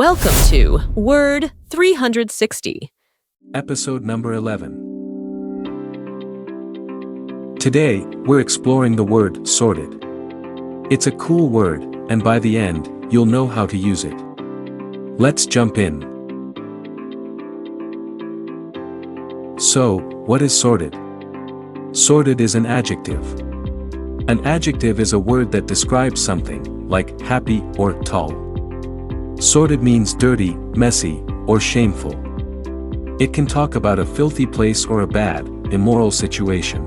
Welcome to Word 360. Episode number 11. Today, we're exploring the word sordid. It's a cool word, and by the end, you'll know how to use it. Let's jump in. So, what is sordid? Sordid is an adjective. An adjective is a word that describes something, like happy or tall. Sordid means dirty, messy, or shameful. It can talk about a filthy place or a bad, immoral situation.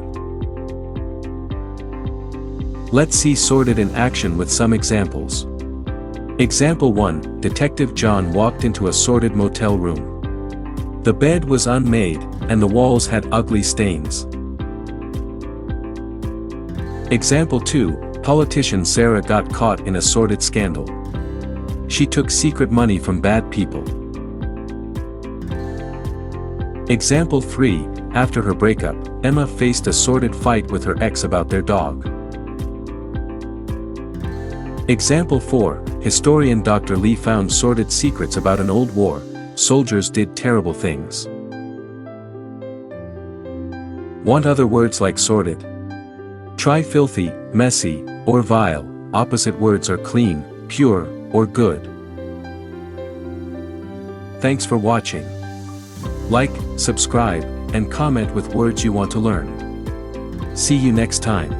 Let's see sordid in action with some examples. Example 1, Detective John walked into a sordid motel room. The bed was unmade, and the walls had ugly stains. Example 2, Politician Sarah got caught in a sordid scandal. She took secret money from bad people. Example 3, after her breakup, Emma faced a sordid fight with her ex about their dog. Example 4, historian Dr. Lee found sordid secrets about an old war. Soldiers did terrible things. Want other words like sordid? Try filthy, messy, or vile. Opposite words are clean, pure, or good. Thanks for watching. Like, subscribe, and comment with words you want to learn. See you next time.